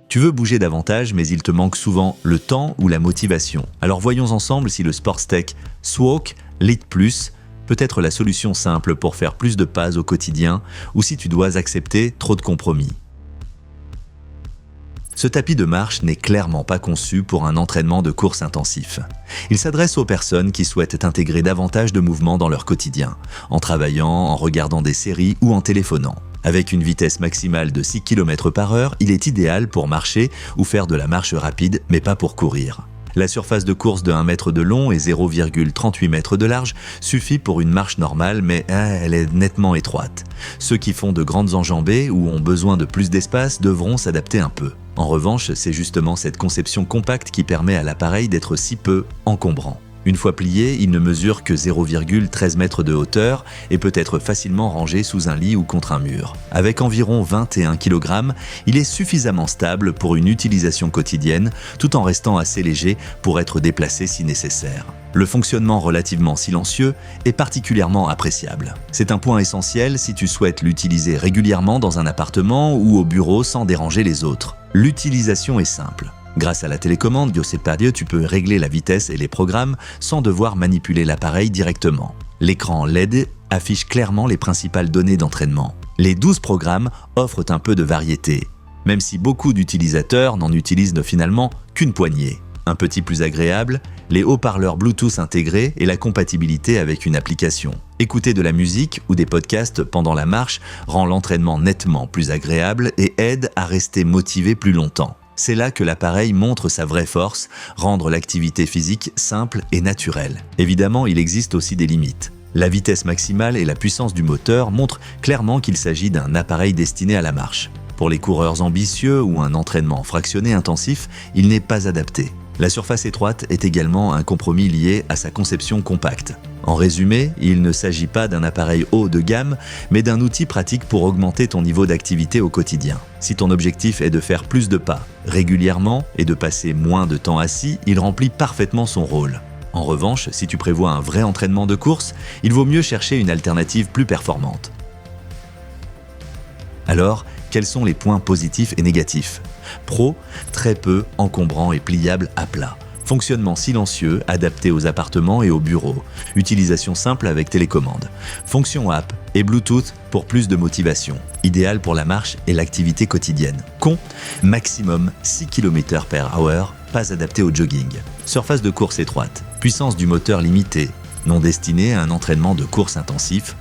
Tu veux bouger davantage, mais il te manque souvent le temps ou la motivation. Alors voyons ensemble si le Sportstech Swalk Lite Plus peut être la solution simple pour faire plus de pas au quotidien ou si tu dois accepter trop de compromis. Ce tapis de marche n'est clairement pas conçu pour un entraînement de course intensif. Il s'adresse aux personnes qui souhaitent intégrer davantage de mouvements dans leur quotidien, en travaillant, en regardant des séries ou en téléphonant. Avec une vitesse maximale de 6 km/h, il est idéal pour marcher ou faire de la marche rapide, mais pas pour courir. La surface de course de 1 mètre de long et 0,38 m de large suffit pour une marche normale, mais elle est nettement étroite. Ceux qui font de grandes enjambées ou ont besoin de plus d'espace devront s'adapter un peu. En revanche, c'est justement cette conception compacte qui permet à l'appareil d'être si peu encombrant. Une fois plié, il ne mesure que 0,13 m de hauteur et peut être facilement rangé sous un lit ou contre un mur. Avec environ 21 kg, il est suffisamment stable pour une utilisation quotidienne, tout en restant assez léger pour être déplacé si nécessaire. Le fonctionnement relativement silencieux est particulièrement appréciable. C'est un point essentiel si tu souhaites l'utiliser régulièrement dans un appartement ou au bureau sans déranger les autres. L'utilisation est simple. Grâce à la télécommande Giuseppe, tu peux régler la vitesse et les programmes sans devoir manipuler l'appareil directement. L'écran LED affiche clairement les principales données d'entraînement. Les 12 programmes offrent un peu de variété, même si beaucoup d'utilisateurs n'en utilisent finalement qu'une poignée. Un petit plus agréable, les haut-parleurs Bluetooth intégrés et la compatibilité avec une application. Écouter de la musique ou des podcasts pendant la marche rend l'entraînement nettement plus agréable et aide à rester motivé plus longtemps. C'est là que l'appareil montre sa vraie force, rendre l'activité physique simple et naturelle. Évidemment, il existe aussi des limites. La vitesse maximale et la puissance du moteur montrent clairement qu'il s'agit d'un appareil destiné à la marche. Pour les coureurs ambitieux ou un entraînement fractionné intensif, il n'est pas adapté. La surface étroite est également un compromis lié à sa conception compacte. En résumé, il ne s'agit pas d'un appareil haut de gamme, mais d'un outil pratique pour augmenter ton niveau d'activité au quotidien. Si ton objectif est de faire plus de pas régulièrement et de passer moins de temps assis, il remplit parfaitement son rôle. En revanche, si tu prévois un vrai entraînement de course, il vaut mieux chercher une alternative plus performante. Alors, quels sont les points positifs et négatifs ? Pro, très peu encombrant et pliable à plat. Fonctionnement silencieux, adapté aux appartements et aux bureaux. Utilisation simple avec télécommande. Fonction app et Bluetooth pour plus de motivation. Idéal pour la marche et l'activité quotidienne. Con, maximum 6 km/h, pas adapté au jogging. Surface de course étroite. Puissance du moteur limitée. Non destiné à un entraînement de course intensif.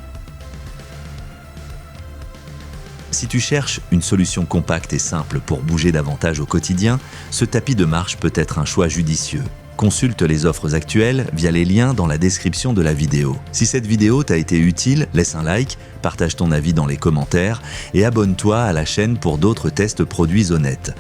Si tu cherches une solution compacte et simple pour bouger davantage au quotidien, ce tapis de marche peut être un choix judicieux. Consulte les offres actuelles via les liens dans la description de la vidéo. Si cette vidéo t'a été utile, laisse un like, partage ton avis dans les commentaires et abonne-toi à la chaîne pour d'autres tests produits honnêtes.